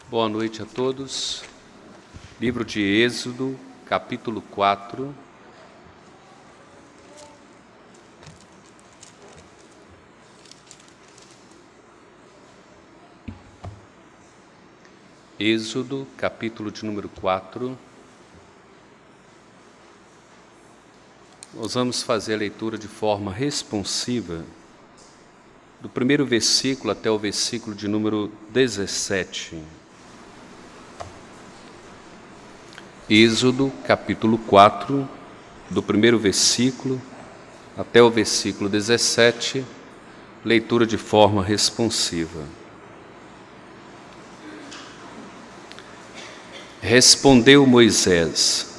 Boa noite a todos. Livro de Êxodo, capítulo 4. Êxodo, capítulo de número 4. Nós vamos fazer a leitura de forma responsiva, do primeiro versículo até o versículo de número 17. Êxodo, capítulo 4, do primeiro versículo até o versículo 17, leitura de forma responsiva. Respondeu Moisés: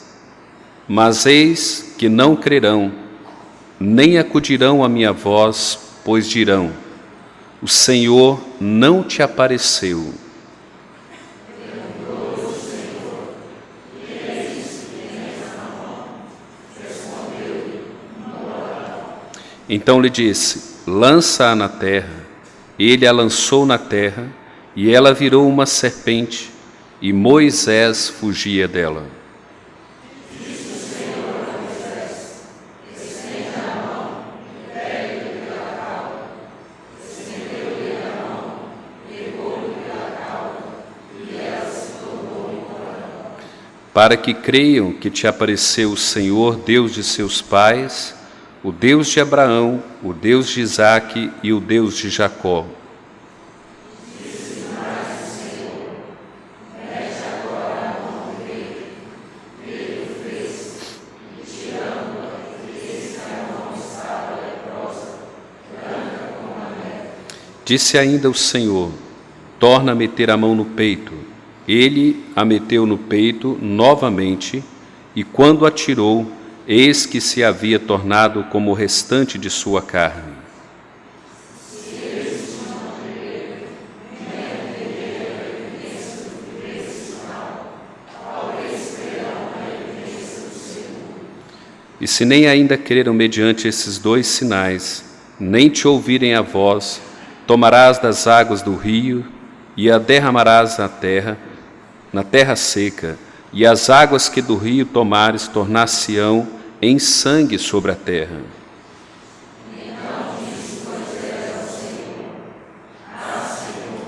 mas eis que não crerão, nem acudirão à minha voz, pois dirão: o Senhor não te apareceu. Então lhe disse: lança-a na terra. Ele a lançou na terra, e ela virou uma serpente, e Moisés fugia dela. Disse o Senhor a Moisés: estenda a mão, e pegue-lhe pela cauda. Estendeu-lhe a mão, pegou-lhe pela cauda, e ela se tornou em corão. Para que creiam que te apareceu o Senhor, Deus de seus pais, o Deus de Abraão, o Deus de Isaque e o Deus de Jacó. Disse mais o Senhor: mete agora a mão no peito. Ele o fez, e tirando-a, eis que a mão estava leprosa, branca como a neve. Disse ainda o Senhor: torna a meter a mão no peito. Ele a meteu no peito novamente, e quando a tirou, eis que se havia tornado como o restante de sua carne. Se eles não creram, nem atenderam a evidência do primeiro sinal, talvez crerão na evidência do segundo. E se nem ainda creram mediante esses dois sinais, nem te ouvirem a voz, tomarás das águas do rio e a derramarás na terra seca, e as águas que do rio tomares tornar-se-ão em sangue sobre a terra. Então disse Moisés ao Senhor: Senhor,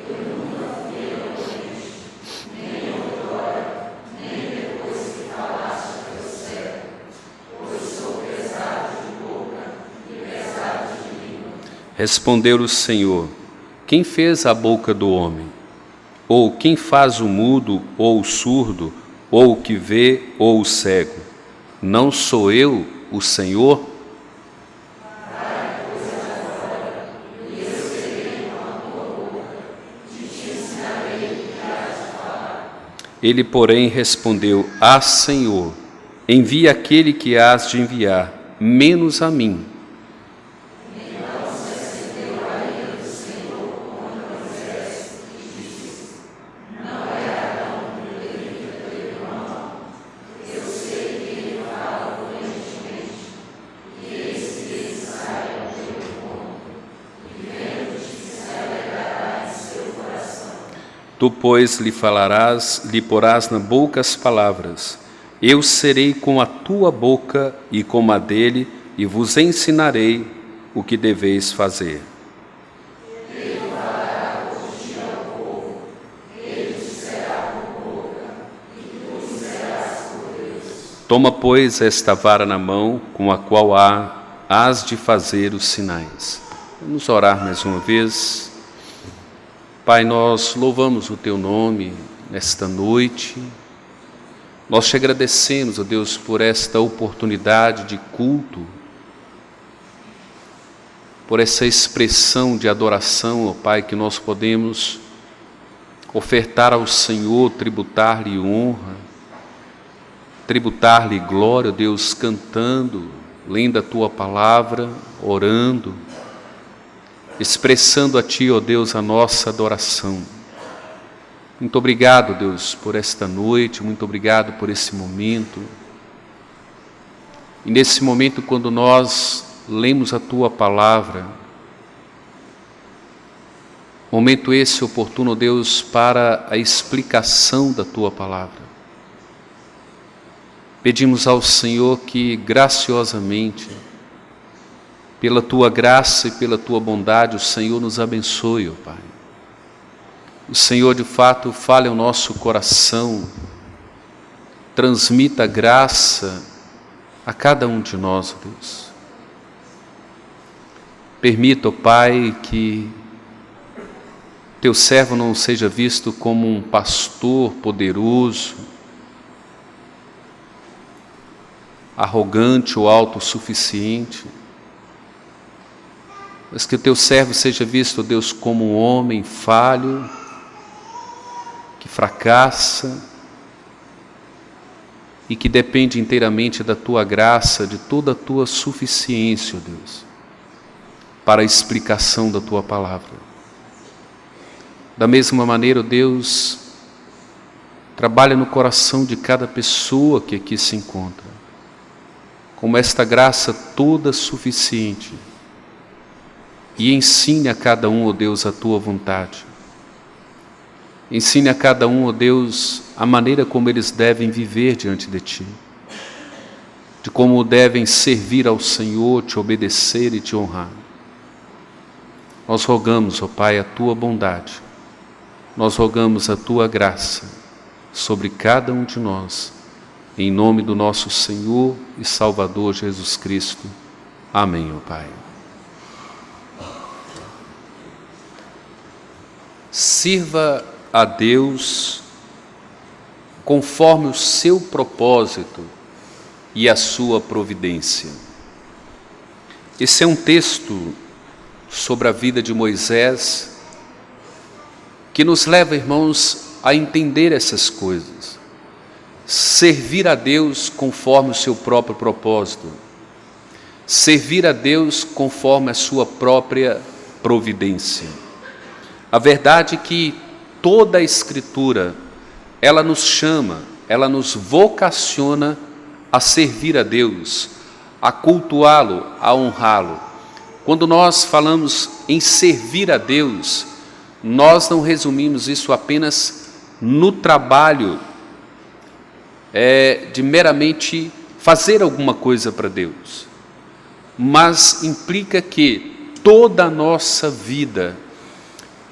eu nunca fui eloquente, nem outrora, nem depois que falaste a teu servo, pois sou pesado de boca e pesado de língua. Respondeu-lhe o Senhor: quem fez a boca do homem? Ou quem faz o mudo, ou o surdo, ou o que vê, ou o cego? Não sou eu, o Senhor? Vai, pois, agora, e eu serei com a tua boca, e te ensinarei o que hás de falar. Ele, porém, respondeu: ah, Senhor, envia aquele que hás de enviar, menos a mim. Então se acendeu a ira do Senhor contra Moisés e disse: não é Arão que o levita teu irmão? Eu sei que ele fala fluentemente, e eis que ele sai ao teu encontro, e vendo-te se alegrará em seu coração. Tu, pois, lhe porás na boca as palavras. Eu serei com a tua boca e com a dele, e vos ensinarei o que deveis fazer. Ele falará por ti ao povo, ele te será por boca, e tu serás por Deus. Toma, pois, esta vara na mão, com a qual hás de fazer os sinais. Vamos orar mais uma vez. Pai, nós louvamos o Teu nome nesta noite. Nós te agradecemos, ó Deus, por esta oportunidade de culto, por essa expressão de adoração, ó Pai, que nós podemos ofertar ao Senhor, tributar-lhe honra, tributar-lhe glória, ó Deus, cantando, lendo a Tua palavra, orando, expressando a Ti, ó Deus, a nossa adoração. Muito obrigado, Deus, por esta noite, muito obrigado por esse momento. E nesse momento, quando nós lemos a Tua palavra, Momento esse oportuno, Deus, para a explicação da Tua palavra. Pedimos ao Senhor que graciosamente, pela Tua graça e pela Tua bondade, o Senhor nos abençoe, ó Pai. O Senhor, de fato, fale ao nosso coração, transmita graça a cada um de nós, ó Deus. Permita, ó Pai, que Teu servo não seja visto como um pastor poderoso, arrogante ou autossuficiente, mas que o Teu servo seja visto, ó Deus, como um homem falho, que fracassa e que depende inteiramente da Tua graça, de toda a Tua suficiência, ó Deus, para a explicação da Tua palavra. Da mesma maneira, ó Deus, trabalha no coração de cada pessoa que aqui se encontra, como esta graça toda suficiente, e ensine a cada um, ó Deus, a Tua vontade. Ensine a cada um, ó Deus, a maneira como eles devem viver diante de Ti, de como devem servir ao Senhor, Te obedecer e Te honrar. Nós rogamos, ó Pai, a Tua bondade, nós rogamos a Tua graça sobre cada um de nós, em nome do nosso Senhor e Salvador Jesus Cristo. Amém, ó Pai. Sirva a Deus conforme o seu propósito e a sua providência. Esse é um texto sobre a vida de Moisés que nos leva, irmãos, a entender essas coisas. Servir a Deus conforme o seu próprio propósito. Servir a Deus conforme a sua própria providência. A verdade é que toda a Escritura, ela nos chama, ela nos vocaciona a servir a Deus, a cultuá-lo, a honrá-lo. Quando nós falamos em servir a Deus, nós não resumimos isso apenas no trabalho de meramente fazer alguma coisa para Deus, mas implica que toda a nossa vida,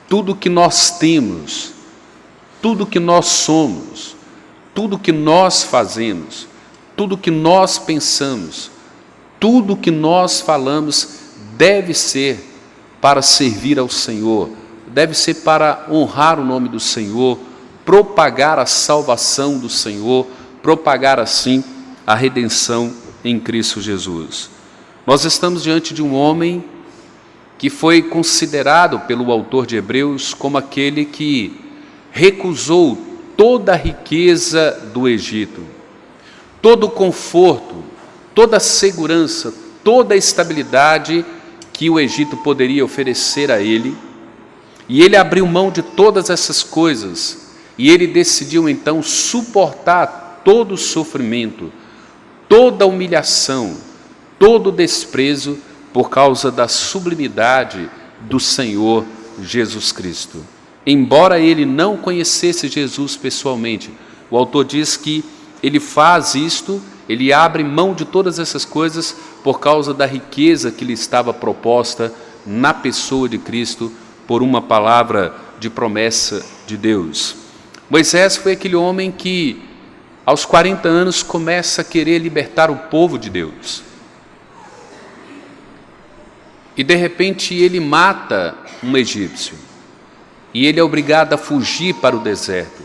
tudo que nós temos, tudo que nós somos, tudo que nós fazemos, tudo que nós pensamos, tudo que nós falamos deve ser para servir ao Senhor, deve ser para honrar o nome do Senhor, propagar a salvação do Senhor, propagar assim a redenção em Cristo Jesus. Nós estamos diante de um homem que foi considerado pelo autor de Hebreus como aquele que recusou toda a riqueza do Egito, todo o conforto, toda a segurança, toda a estabilidade que o Egito poderia oferecer a ele, e ele abriu mão de todas essas coisas, e ele decidiu então suportar todo o sofrimento, toda a humilhação, todo o desprezo, por causa da sublimidade do Senhor Jesus Cristo. Embora ele não conhecesse Jesus pessoalmente, o autor diz que ele faz isto, ele abre mão de todas essas coisas por causa da riqueza que lhe estava proposta na pessoa de Cristo, por uma palavra de promessa de Deus. Moisés foi aquele homem que, aos 40 anos, começa a querer libertar o povo de Deus. E de repente ele mata um egípcio. E ele é obrigado a fugir para o deserto.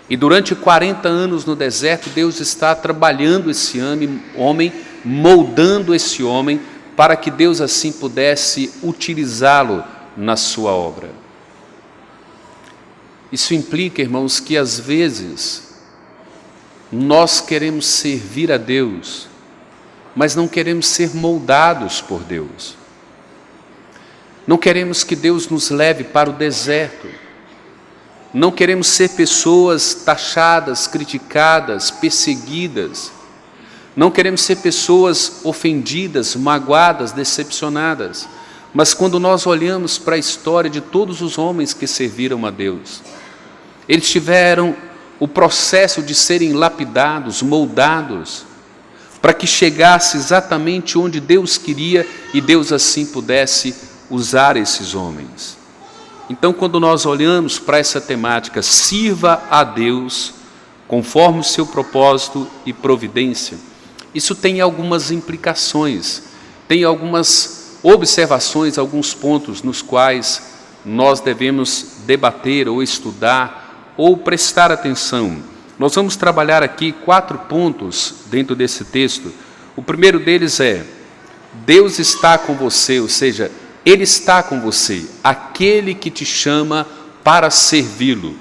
E durante 40 anos no deserto, Deus está trabalhando esse homem, moldando esse homem, para que Deus assim pudesse utilizá-lo na sua obra. Isso implica, irmãos, que às vezes nós queremos servir a Deus, mas não queremos ser moldados por Deus. Não queremos que Deus nos leve para o deserto. Não queremos ser pessoas taxadas, criticadas, perseguidas. Não queremos ser pessoas ofendidas, magoadas, decepcionadas. Mas quando nós olhamos para a história de todos os homens que serviram a Deus, eles tiveram o processo de serem lapidados, moldados, para que chegasse exatamente onde Deus queria e Deus assim pudesse usar esses homens. Então, quando nós olhamos para essa temática, sirva a Deus conforme o seu propósito e providência, isso tem algumas implicações, tem algumas observações, alguns pontos nos quais nós devemos debater ou estudar ou prestar atenção. Nós vamos trabalhar aqui 4 pontos dentro desse texto. O primeiro deles é: Deus está com você, ou seja, Ele está com você, aquele que te chama para servi-lo,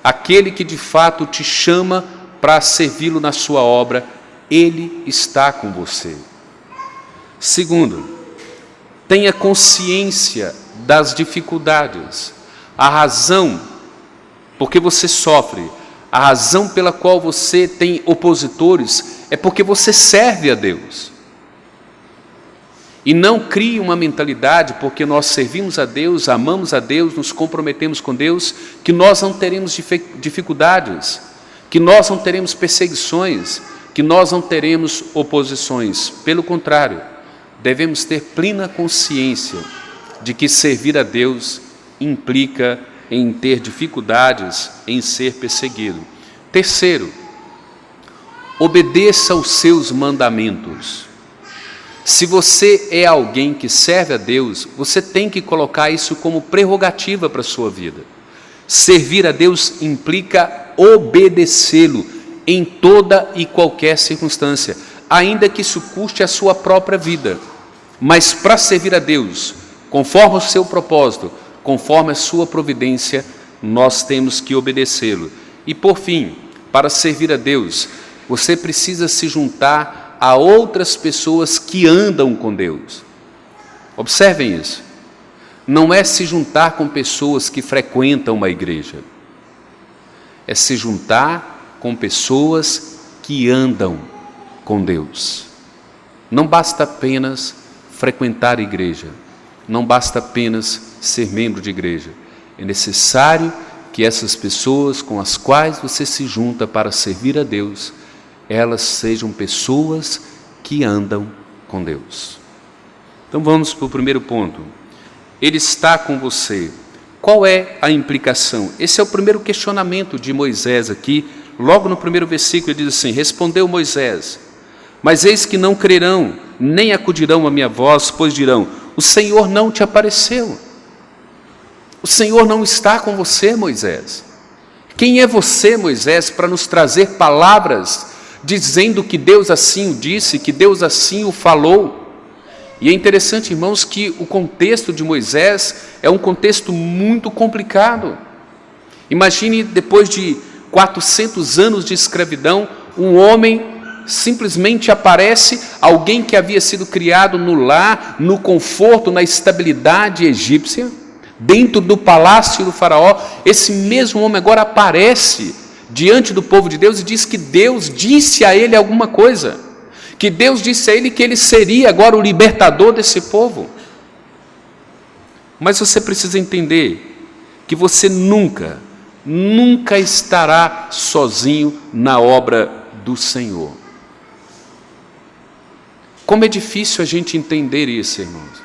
aquele que de fato te chama para servi-lo na sua obra, Ele está com você. Segundo, tenha consciência das dificuldades, a razão porque você sofre, a razão pela qual você tem opositores é porque você serve a Deus. E não crie uma mentalidade, porque nós servimos a Deus, amamos a Deus, nos comprometemos com Deus, que nós não teremos dificuldades, que nós não teremos perseguições, que nós não teremos oposições. Pelo contrário, devemos ter plena consciência de que servir a Deus implica em ter dificuldades, em ser perseguido. Terceiro, obedeça aos seus mandamentos. Se você é alguém que serve a Deus, você tem que colocar isso como prerrogativa para a sua vida. Servir a Deus implica obedecê-lo em toda e qualquer circunstância, ainda que isso custe a sua própria vida. Mas para servir a Deus, conforme o seu propósito, conforme a sua providência, nós temos que obedecê-lo. E por fim, para servir a Deus, você precisa se juntar a outras pessoas que andam com Deus. Observem isso. Não é se juntar com pessoas que frequentam uma igreja. É se juntar com pessoas que andam com Deus. Não basta apenas frequentar a igreja. Não basta apenas ser membro de igreja. É necessário que essas pessoas com as quais você se junta para servir a Deus, elas sejam pessoas que andam com Deus. Então vamos para o primeiro ponto. Ele está com você. Qual é a implicação? Esse é o primeiro questionamento de Moisés aqui. Logo no primeiro versículo ele diz assim: respondeu Moisés: mas eis que não crerão, nem acudirão à minha voz, pois dirão: o Senhor não te apareceu. O Senhor não está com você, Moisés. Quem é você, Moisés, para nos trazer palavras dizendo que Deus assim o disse, que Deus assim o falou? E é interessante, irmãos, que o contexto de Moisés é um contexto muito complicado. Imagine, depois de 400 anos de escravidão, um homem simplesmente aparece, alguém que havia sido criado no lar, no conforto, na estabilidade egípcia, dentro do palácio do faraó. Esse mesmo homem agora aparece diante do povo de Deus e diz que Deus disse a ele alguma coisa, que Deus disse a ele que ele seria agora o libertador desse povo. Mas você precisa entender que você nunca estará sozinho na obra do Senhor. Como é difícil a gente entender isso, irmãos.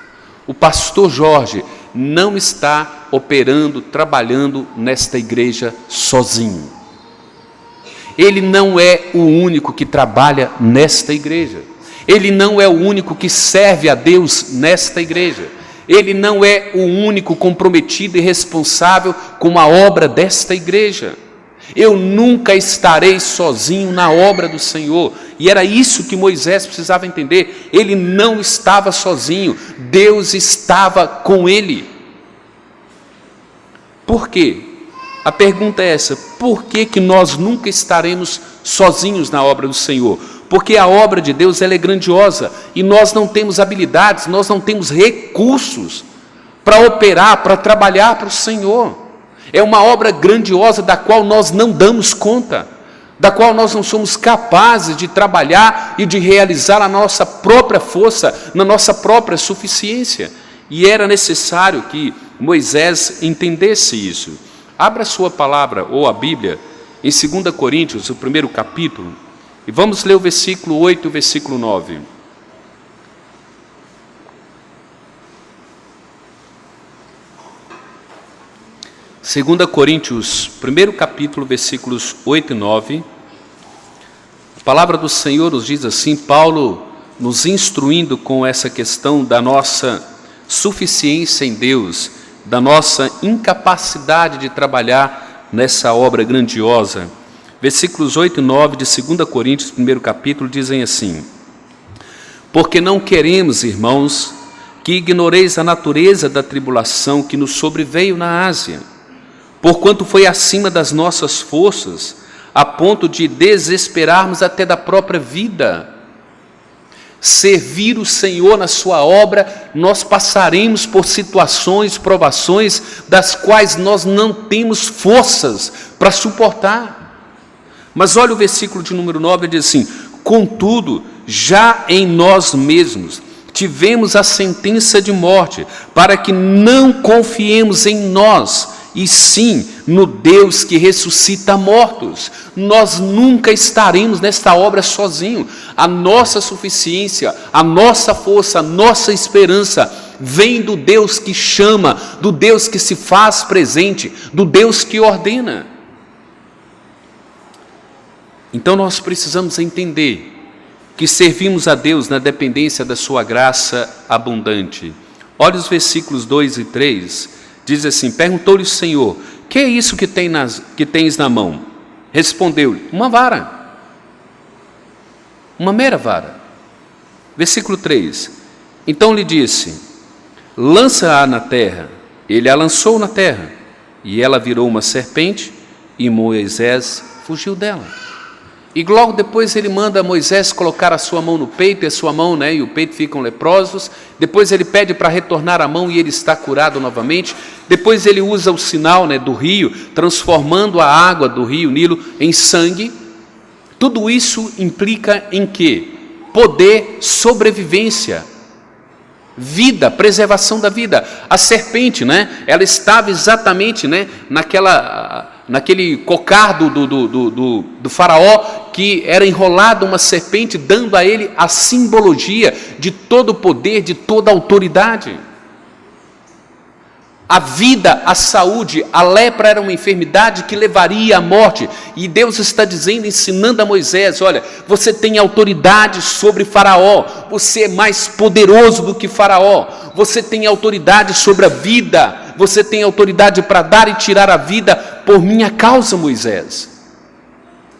O pastor Jorge não está operando, trabalhando nesta igreja sozinho. Ele não é o único que trabalha nesta igreja. Ele não é o único que serve a Deus nesta igreja. Ele não é o único comprometido e responsável com a obra desta igreja. Eu nunca estarei sozinho na obra do Senhor. E era isso que Moisés precisava entender. Ele não estava sozinho. Deus estava com ele. Por quê? A pergunta é essa: por que nós nunca estaremos sozinhos na obra do Senhor? Porque a obra de Deus ela é grandiosa e nós não temos habilidades, nós não temos recursos para operar, para trabalhar para o Senhor. É uma obra grandiosa da qual nós não damos conta, da qual nós não somos capazes de trabalhar e de realizar a nossa própria força, na nossa própria suficiência. E era necessário que Moisés entendesse isso. Abra a sua palavra ou a Bíblia em 2 Coríntios, o primeiro capítulo, e vamos ler o versículo 8 e o versículo 9. Segunda Coríntios, primeiro capítulo, versículos 8 e 9. A palavra do Senhor nos diz assim, Paulo nos instruindo com essa questão da nossa suficiência em Deus, da nossa incapacidade de trabalhar nessa obra grandiosa. Versículos 8 e 9 de 2 Coríntios, primeiro capítulo, dizem assim: porque não queremos, irmãos, que ignoreis a natureza da tribulação que nos sobreveio na Ásia, porquanto foi acima das nossas forças, a ponto de desesperarmos até da própria vida. Servir o Senhor na sua obra, nós passaremos por situações, provações, das quais nós não temos forças para suportar. Mas olha o versículo de número 9, ele diz assim: contudo, já em nós mesmos tivemos a sentença de morte, para que não confiemos em nós, e sim no Deus que ressuscita mortos. Nós nunca estaremos nesta obra sozinhos. A nossa suficiência, a nossa força, a nossa esperança vem do Deus que chama, do Deus que se faz presente, do Deus que ordena. Então nós precisamos entender que servimos a Deus na dependência da sua graça abundante. Olha os versículos 2 e 3. Diz assim: perguntou-lhe o Senhor, que é isso que tens na mão? Respondeu-lhe, uma vara, uma mera vara. Versículo 3, então lhe disse, lança-a na terra. Ele a lançou na terra, e ela virou uma serpente, e Moisés fugiu dela. E logo depois ele manda Moisés colocar a sua mão no peito, e a sua mão, e o peito ficam leprosos. Depois ele pede para retornar a mão e ele está curado novamente. Depois ele usa o sinal do rio, transformando a água do rio Nilo em sangue. Tudo isso implica em quê? Poder, sobrevivência, vida, preservação da vida. A serpente, ela estava exatamente naquele cocar do faraó, que era enrolado uma serpente, dando a ele a simbologia de todo o poder, de toda a autoridade. A vida, a saúde, a lepra era uma enfermidade que levaria à morte, e Deus está dizendo, ensinando a Moisés, olha, você tem autoridade sobre Faraó, você é mais poderoso do que Faraó, você tem autoridade sobre a vida, você tem autoridade para dar e tirar a vida por minha causa, Moisés.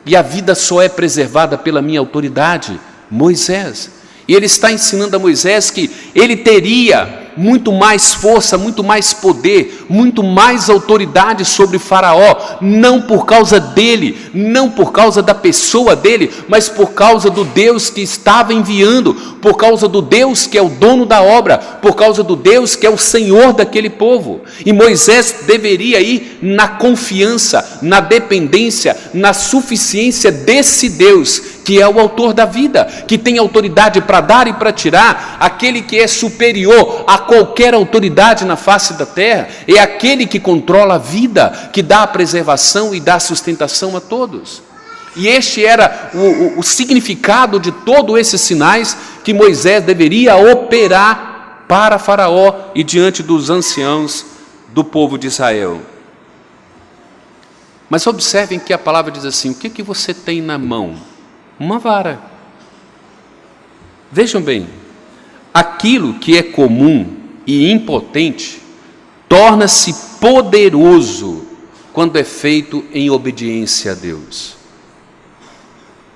E a vida só é preservada pela minha autoridade, Moisés. E ele está ensinando a Moisés que ele teria muito mais força, muito mais poder, muito mais autoridade sobre Faraó, não por causa dele, não por causa da pessoa dele, mas por causa do Deus que estava enviando, por causa do Deus que é o dono da obra, por causa do Deus que é o Senhor daquele povo. E Moisés deveria ir na confiança, na dependência, na suficiência desse Deus, que é o autor da vida, que tem autoridade para dar e para tirar, aquele que é superior a qualquer autoridade na face da terra, é aquele que controla a vida, que dá a preservação e dá a sustentação a todos. E este era o significado de todos esses sinais que Moisés deveria operar para Faraó e diante dos anciãos do povo de Israel. Mas observem que a palavra diz assim: o que você tem na mão? Uma vara. Vejam bem, aquilo que é comum e impotente torna-se poderoso quando é feito em obediência a Deus.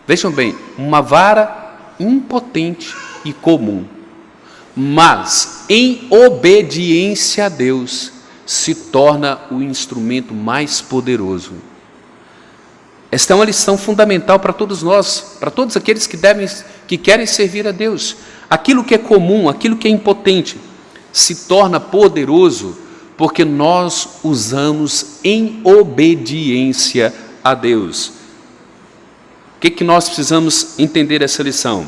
Vejam bem, uma vara impotente e comum, mas em obediência a Deus se torna o instrumento mais poderoso. Esta é uma lição fundamental para todos nós, para todos aqueles que querem servir a Deus. Aquilo que é comum, aquilo que é impotente, se torna poderoso porque nós usamos em obediência a Deus. O que nós precisamos entender essa lição?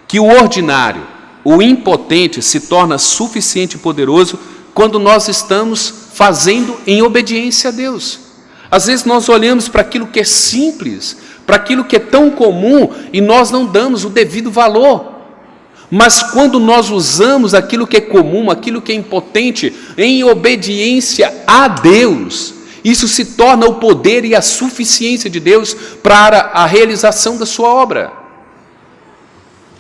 Que o ordinário, o impotente se torna suficiente e poderoso quando nós estamos fazendo em obediência a Deus. Às vezes nós olhamos para aquilo que é simples, para aquilo que é tão comum, e nós não damos o devido valor. Mas quando nós usamos aquilo que é comum, aquilo que é impotente, em obediência a Deus, isso se torna o poder e a suficiência de Deus para a realização da sua obra.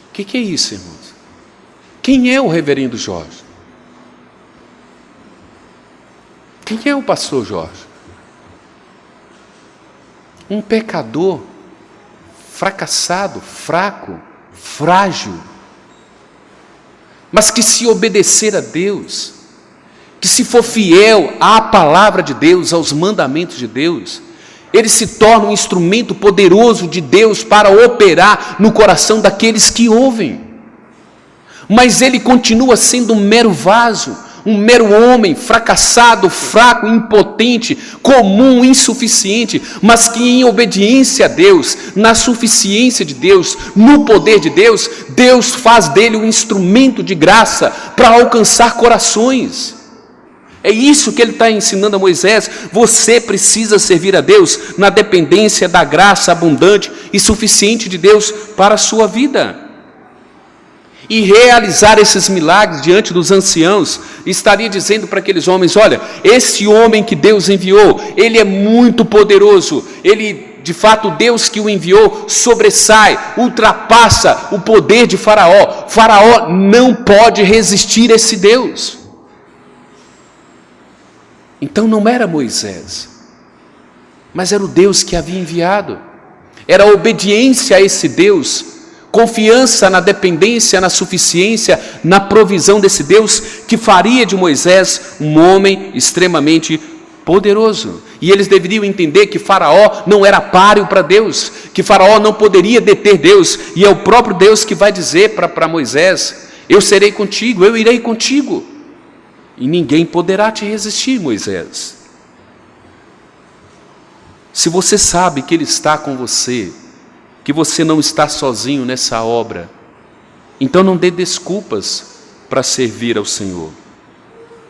O que é isso, irmãos? Quem é o reverendo Jorge? Quem é o pastor Jorge? Um pecador, fracassado, fraco, frágil, mas que se obedecer a Deus, que se for fiel à palavra de Deus, aos mandamentos de Deus, ele se torna um instrumento poderoso de Deus para operar no coração daqueles que ouvem. Mas ele continua sendo um mero vaso, um mero homem, fracassado, fraco, impotente, comum, insuficiente, mas que em obediência a Deus, na suficiência de Deus, no poder de Deus, Deus faz dele um instrumento de graça para alcançar corações. É isso que ele está ensinando a Moisés. Você precisa servir a Deus na dependência da graça abundante e suficiente de Deus para a sua vida. E realizar esses milagres diante dos anciãos, estaria dizendo para aqueles homens: olha, esse homem que Deus enviou, ele é muito poderoso, ele, de fato, Deus que o enviou, sobressai, ultrapassa o poder de Faraó. Faraó não pode resistir a esse Deus. Então não era Moisés, mas era o Deus que havia enviado, era a obediência a esse Deus, confiança na dependência, na suficiência, na provisão desse Deus, que faria de Moisés um homem extremamente poderoso. E eles deveriam entender que Faraó não era páreo para Deus, que Faraó não poderia deter Deus, e é o próprio Deus que vai dizer para Moisés: eu serei contigo, eu irei contigo, e ninguém poderá te resistir, Moisés. Se você sabe que Ele está com você, que você não está sozinho nessa obra, então não dê desculpas para servir ao Senhor.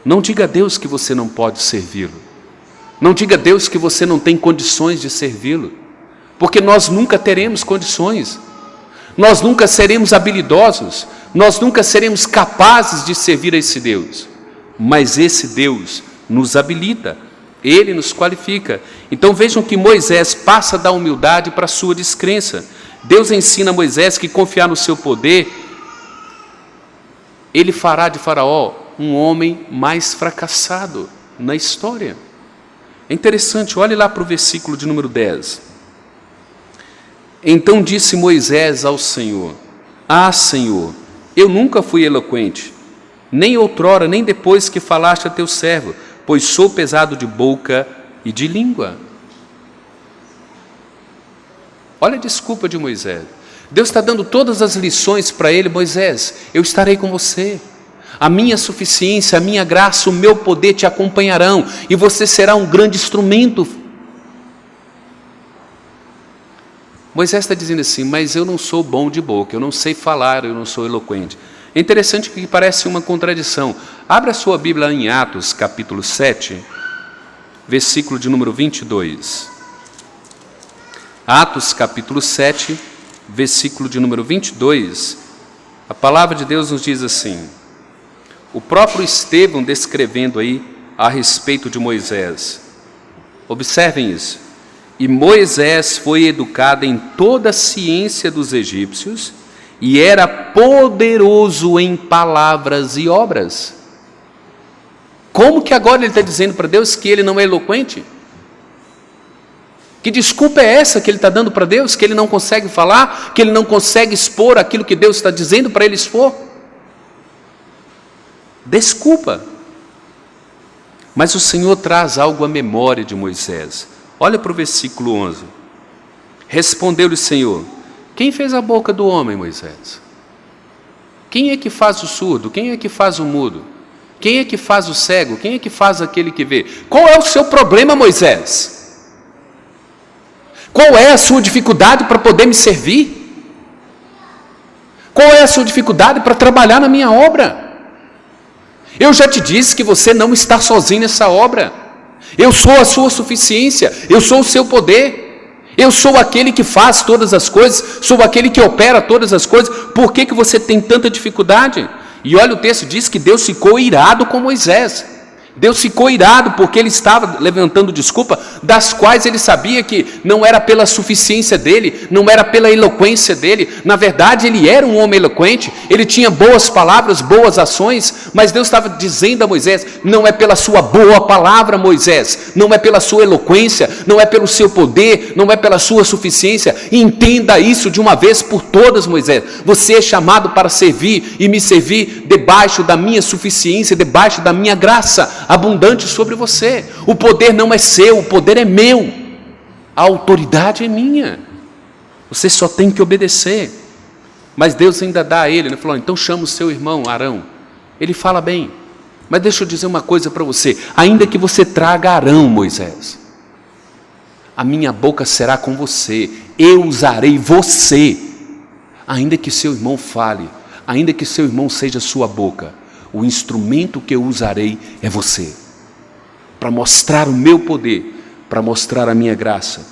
Não diga a Deus que você não pode servi-lo. Não diga a Deus que você não tem condições de servi-lo, porque nós nunca teremos condições, nós nunca seremos habilidosos, nós nunca seremos capazes de servir a esse Deus. Mas esse Deus nos habilita, Ele nos qualifica. Então vejam que Moisés passa da humildade para a sua descrença. Deus ensina a Moisés que confiar no seu poder, Ele fará de Faraó um homem mais fracassado na história. É interessante, olhe lá para o versículo de número 10. Então disse Moisés ao Senhor: ah, Senhor, eu nunca fui eloquente, nem outrora, nem depois que falaste a teu servo, pois sou pesado de boca e de língua. Olha a desculpa de Moisés. Deus está dando todas as lições para ele: Moisés, eu estarei com você, a minha suficiência, a minha graça, o meu poder te acompanharão, e você será um grande instrumento. Moisés está dizendo assim: mas eu não sou bom de boca, eu não sei falar, eu não sou eloquente. É interessante que parece uma contradição. Abra a sua Bíblia em Atos, capítulo 7, versículo de número 22. Atos, capítulo 7, versículo de número 22. A palavra de Deus nos diz assim: o próprio Estevão descrevendo aí a respeito de Moisés. Observem isso. E Moisés foi educado em toda a ciência dos egípcios, e era poderoso em palavras e obras. Como que agora ele está dizendo para Deus que ele não é eloquente? Que desculpa é essa que ele está dando para Deus? Que ele não consegue falar? Que ele não consegue expor aquilo que Deus está dizendo para ele expor? Desculpa. Mas o Senhor traz algo à memória de Moisés. Olha para o versículo 11. Respondeu-lhe o Senhor: quem fez a boca do homem, Moisés? Quem é que faz o surdo? Quem é que faz o mudo? Quem é que faz o cego? Quem é que faz aquele que vê? Qual é o seu problema, Moisés? Qual é a sua dificuldade para poder me servir? Qual é a sua dificuldade para trabalhar na minha obra? Eu já te disse que você não está sozinho nessa obra. Eu sou a sua suficiência, eu sou o seu poder. Eu sou aquele que faz todas as coisas, sou aquele que opera todas as coisas. Por que você tem tanta dificuldade? E olha, o texto diz que Deus ficou irado com Moisés. Deus ficou irado porque ele estava levantando desculpa, das quais ele sabia que não era pela suficiência dele, não era pela eloquência dele. Na verdade, ele era um homem eloquente, ele tinha boas palavras, boas ações, mas Deus estava dizendo a Moisés: não é pela sua boa palavra, Moisés, não é pela sua eloquência, não é pelo seu poder, não é pela sua suficiência. Entenda isso de uma vez por todas, Moisés. Você é chamado para servir e me servir debaixo da minha suficiência, debaixo da minha graça abundante sobre você. O poder não é seu, o poder é meu, a autoridade é minha, você só tem que obedecer. Mas Deus ainda dá a ele, ele falou: então chama o seu irmão Arão. Ele fala bem, mas deixa eu dizer uma coisa para você: ainda que você traga Arão, Moisés, a minha boca será com você, eu usarei você. Ainda que seu irmão fale, ainda que seu irmão seja sua boca, o instrumento que eu usarei é você, para mostrar o meu poder, para mostrar a minha graça,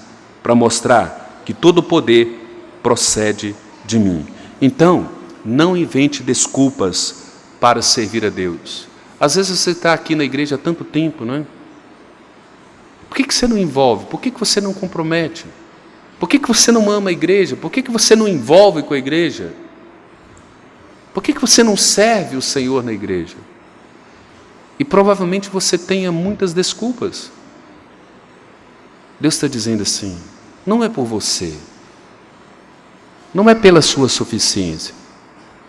para mostrar que todo poder procede de mim. Então, não invente desculpas para servir a Deus. Às vezes você está aqui na igreja há tanto tempo, não é? Por que você não envolve? Por que você não compromete? Por que você não ama a igreja? Por que você não envolve com a igreja? Por que você não serve o Senhor na igreja? E provavelmente você tenha muitas desculpas. Deus está dizendo assim: não é por você, não é pela sua suficiência,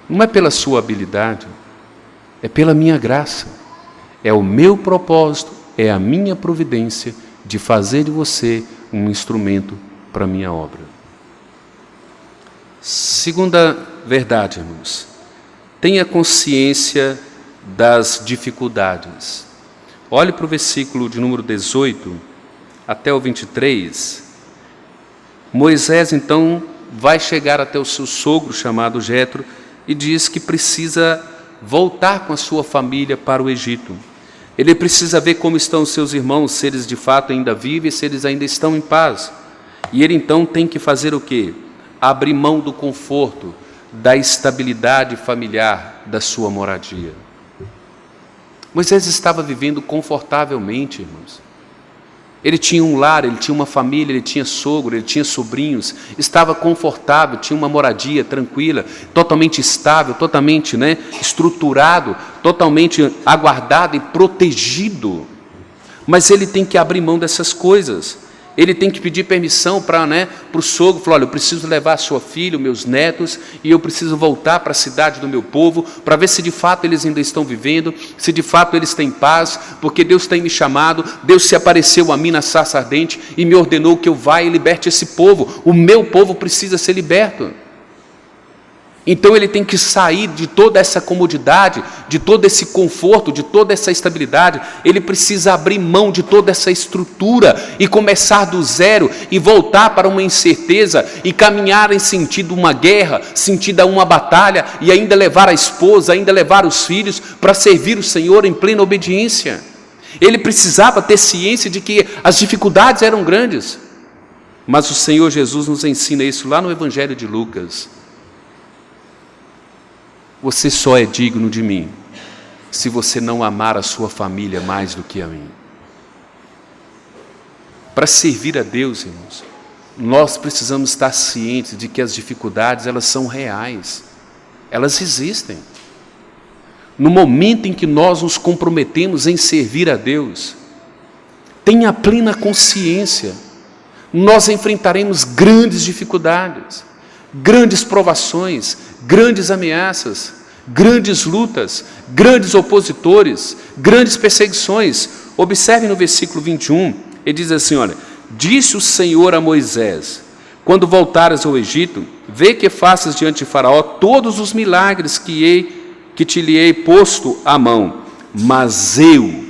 não é pela sua habilidade, é pela minha graça, é o meu propósito, é a minha providência de fazer de você um instrumento para a minha obra. Segunda verdade, irmãos: tenha consciência das dificuldades. Olhe para o versículo de número 18 até o 23. Moisés então vai chegar até o seu sogro chamado Jetro e diz que precisa voltar com a sua família para o Egito. Ele precisa ver como estão os seus irmãos, se eles de fato ainda vivem, se eles ainda estão em paz. E ele então tem que fazer o quê? Abrir mão do conforto, da estabilidade familiar da sua moradia. Moisés estava vivendo confortavelmente, irmãos. Ele tinha um lar, ele tinha uma família, ele tinha sogro, ele tinha sobrinhos, estava confortável, tinha uma moradia tranquila, totalmente estável, totalmente estruturado, totalmente aguardado e protegido. Mas ele tem que abrir mão dessas coisas. Ele tem que pedir permissão para o sogro, falar: olha, eu preciso levar a sua filha, meus netos, e eu preciso voltar para a cidade do meu povo, para ver se de fato eles ainda estão vivendo, se de fato eles têm paz, porque Deus tem me chamado, Deus se apareceu a mim na sarça ardente e me ordenou que eu vá e liberte esse povo, o meu povo precisa ser liberto. Então ele tem que sair de toda essa comodidade, de todo esse conforto, de toda essa estabilidade. Ele precisa abrir mão de toda essa estrutura e começar do zero e voltar para uma incerteza e caminhar em sentido a uma guerra, sentido a uma batalha, e ainda levar a esposa, ainda levar os filhos para servir o Senhor em plena obediência. Ele precisava ter ciência de que as dificuldades eram grandes, mas o Senhor Jesus nos ensina isso lá no Evangelho de Lucas. Você só é digno de mim se você não amar a sua família mais do que a mim. Para servir a Deus, irmãos, nós precisamos estar cientes de que as dificuldades, elas são reais, elas existem. No momento em que nós nos comprometemos em servir a Deus, tenha plena consciência, nós enfrentaremos grandes dificuldades, grandes provações, grandes ameaças, grandes lutas, grandes opositores, grandes perseguições. Observe no versículo 21, ele diz assim: olha, disse o Senhor a Moisés: quando voltares ao Egito, vê que faças diante de Faraó todos os milagres que te lhe hei posto à mão, mas eu,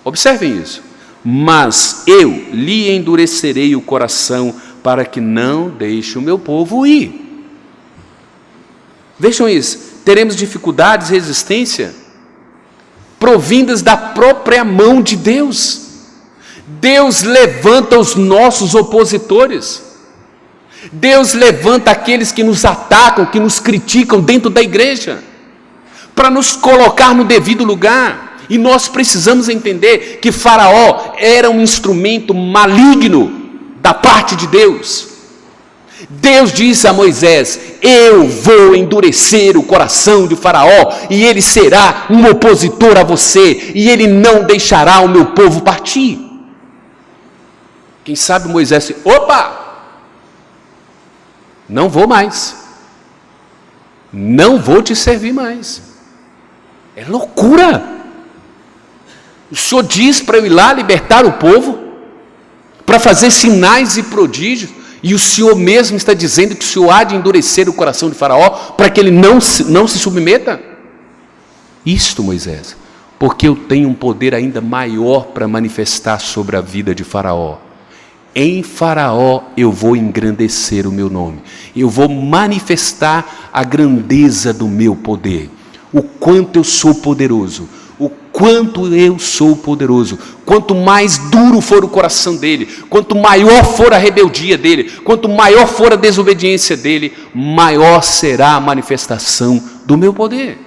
observem isso, mas eu lhe endurecerei o coração para que não deixe o meu povo ir. Vejam isso, teremos dificuldades, resistência, provindas da própria mão de Deus. Deus levanta os nossos opositores. Deus levanta aqueles que nos atacam, que nos criticam dentro da igreja, para nos colocar no devido lugar. E nós precisamos entender que Faraó era um instrumento maligno da parte de Deus. Deus disse a Moisés: eu vou endurecer o coração de Faraó, e ele será um opositor a você, e ele não deixará o meu povo partir. Quem sabe Moisés disse: opa, não vou mais, não vou te servir mais. É loucura. O Senhor diz para eu ir lá libertar o povo, para fazer sinais e prodígios, e o Senhor mesmo está dizendo que o Senhor há de endurecer o coração de Faraó, para que ele não se submeta? Isto, Moisés, porque eu tenho um poder ainda maior para manifestar sobre a vida de Faraó. Em Faraó eu vou engrandecer o meu nome, eu vou manifestar a grandeza do meu poder, o quanto eu sou poderoso, o quanto eu sou poderoso. Quanto mais duro for o coração dele, quanto maior for a rebeldia dele, quanto maior for a desobediência dele, maior será a manifestação do meu poder.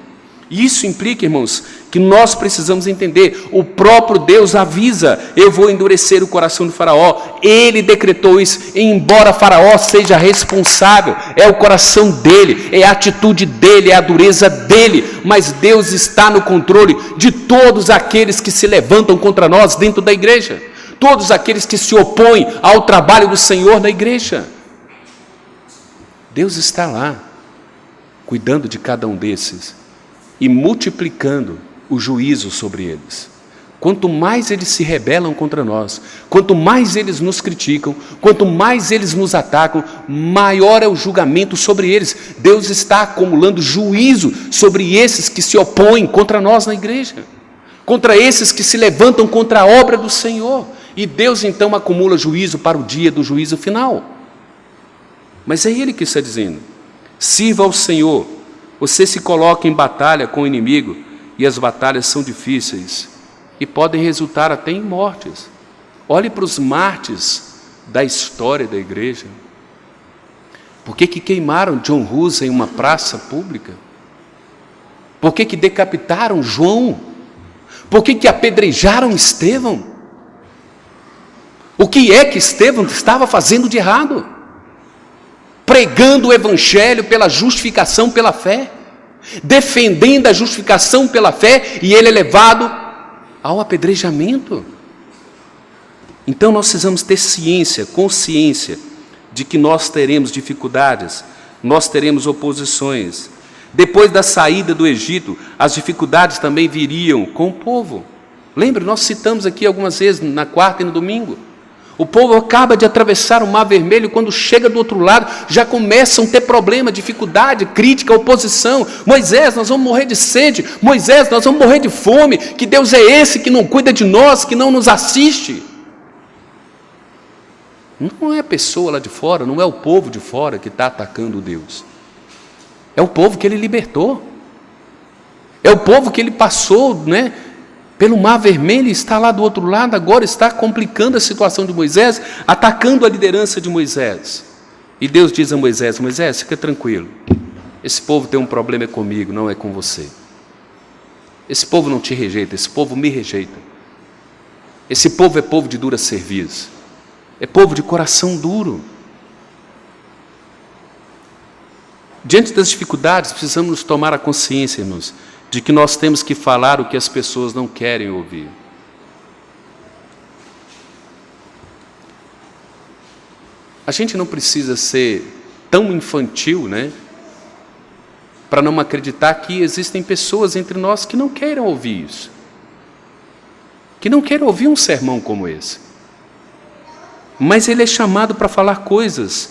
Isso implica, irmãos, que nós precisamos entender. O próprio Deus avisa: eu vou endurecer o coração de Faraó. Ele decretou isso, embora Faraó seja responsável, é o coração dele, é a atitude dele, é a dureza dele, mas Deus está no controle de todos aqueles que se levantam contra nós dentro da igreja, todos aqueles que se opõem ao trabalho do Senhor na igreja. Deus está lá, cuidando de cada um desses e multiplicando o juízo sobre eles. Quanto mais eles se rebelam contra nós, quanto mais eles nos criticam, quanto mais eles nos atacam, maior é o julgamento sobre eles. Deus está acumulando juízo sobre esses que se opõem contra nós na igreja, contra esses que se levantam contra a obra do Senhor. E Deus então acumula juízo para o dia do juízo final. Mas é Ele que está dizendo: sirva ao Senhor. Você se coloca em batalha com o inimigo, e as batalhas são difíceis e podem resultar até em mortes. Olhe para os mártires da história da igreja. Por que queimaram John Hus em uma praça pública? Por que decapitaram João? Por que apedrejaram Estevão? O que é que Estevão estava fazendo de errado? Pregando o evangelho pela justificação pela fé, defendendo a justificação pela fé, e ele é levado ao apedrejamento. Então nós precisamos ter ciência, consciência de que nós teremos dificuldades, nós teremos oposições. Depois da saída do Egito, as dificuldades também viriam com o povo. Lembra, nós citamos aqui algumas vezes, na quarta e no domingo. O povo acaba de atravessar o Mar Vermelho, quando chega do outro lado, já começam a ter problema, dificuldade, crítica, oposição. Moisés, nós vamos morrer de sede. Moisés, nós vamos morrer de fome. Que Deus é esse que não cuida de nós, que não nos assiste? Não é a pessoa lá de fora, não é o povo de fora que está atacando Deus. É o povo que Ele libertou. É o povo que Ele passou, pelo Mar Vermelho, está lá do outro lado, agora está complicando a situação de Moisés, atacando a liderança de Moisés. E Deus diz a Moisés: Moisés, fica tranquilo, esse povo tem um problema comigo, não é com você. Esse povo não te rejeita, esse povo me rejeita. Esse povo é povo de dura serviço, é povo de coração duro. Diante das dificuldades, precisamos tomar a consciência, irmãos, de que nós temos que falar o que as pessoas não querem ouvir. A gente não precisa ser tão infantil, para não acreditar que existem pessoas entre nós que não queiram ouvir isso, que não queiram ouvir um sermão como esse. Mas ele é chamado para falar coisas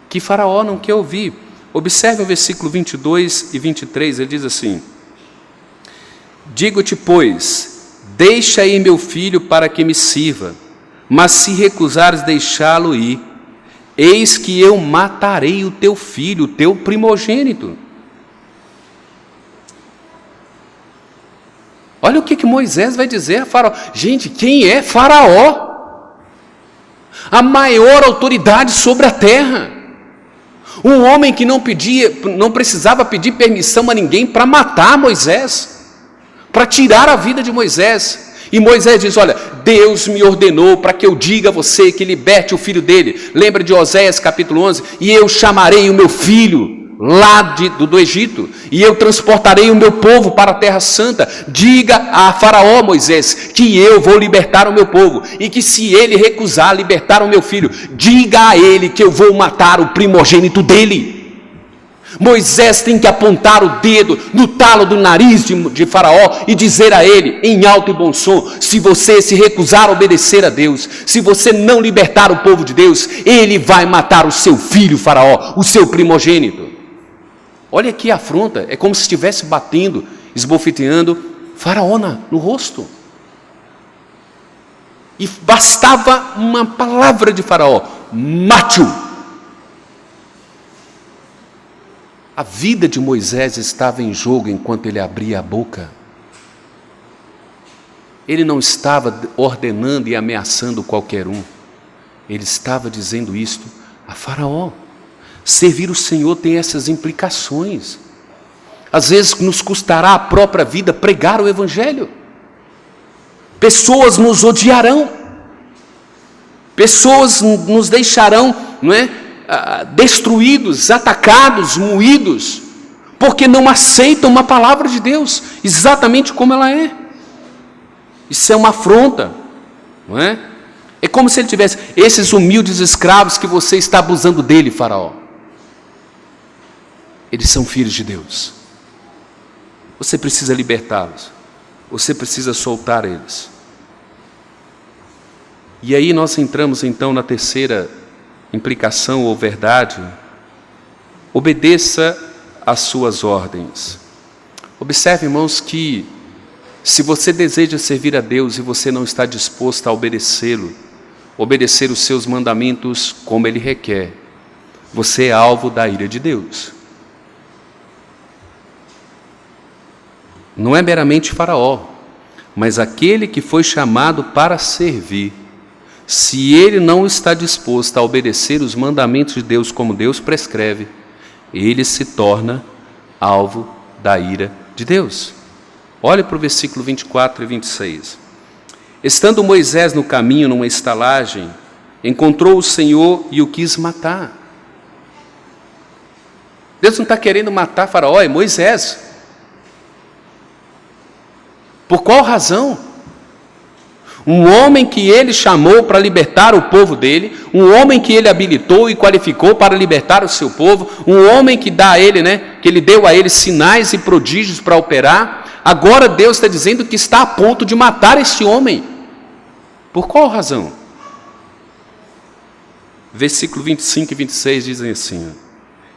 que Faraó não quer ouvir. Observe o versículo 22 e 23, ele diz assim: digo-te, pois, deixa ir meu filho para que me sirva, mas se recusares deixá-lo ir, eis que eu matarei o teu filho, o teu primogênito. Olha o que Moisés vai dizer a Faraó. Gente, quem é Faraó? A maior autoridade sobre a terra. Um homem que não precisava pedir permissão a ninguém para matar Moisés, para tirar a vida de Moisés. E Moisés diz: olha, Deus me ordenou para que eu diga a você que liberte o filho dele. Lembra de Oséias capítulo 11? E eu chamarei o meu filho lá do Egito, e eu transportarei o meu povo para a terra santa. Diga a Faraó, Moisés, que eu vou libertar o meu povo, e que se ele recusar libertar o meu filho, diga a ele que eu vou matar o primogênito dele. Moisés tem que apontar o dedo no talo do nariz de Faraó e dizer a ele, em alto e bom som: se você se recusar a obedecer a Deus, se você não libertar o povo de Deus, ele vai matar o seu filho, Faraó, o seu primogênito. Olha aqui a afronta, é como se estivesse batendo, esbofeteando Faraó no rosto. E bastava uma palavra de Faraó: mate-o. A vida de Moisés estava em jogo enquanto ele abria a boca. Ele não estava ordenando e ameaçando qualquer um. Ele estava dizendo isto a Faraó. Servir o Senhor tem essas implicações. Às vezes nos custará a própria vida pregar o Evangelho. Pessoas nos odiarão. Pessoas nos deixarão, destruídos, atacados, moídos, porque não aceitam uma palavra de Deus exatamente como ela é. Isso é uma afronta, não é? É como se ele tivesse esses humildes escravos que você está abusando dele, Faraó. Eles são filhos de Deus. Você precisa libertá-los. Você precisa soltar eles. E aí nós entramos então na terceira implicação ou verdade: obedeça às suas ordens. Observe, irmãos, que se você deseja servir a Deus e você não está disposto a obedecê-lo, obedecer os seus mandamentos como Ele requer, você é alvo da ira de Deus. Não é meramente Faraó, mas aquele que foi chamado para servir. Se ele não está disposto a obedecer os mandamentos de Deus como Deus prescreve, ele se torna alvo da ira de Deus. Olhe para o versículo 24 e 26. Estando Moisés no caminho, numa estalagem, encontrou o Senhor e o quis matar. Deus não está querendo matar Faraó, é Moisés. Por qual razão? Um homem que ele chamou para libertar o povo dele, um homem que ele habilitou e qualificou para libertar o seu povo, um homem que que ele deu a ele sinais e prodígios para operar. Agora Deus está dizendo que está a ponto de matar esse homem. Por qual razão? Versículo 25 e 26 dizem assim: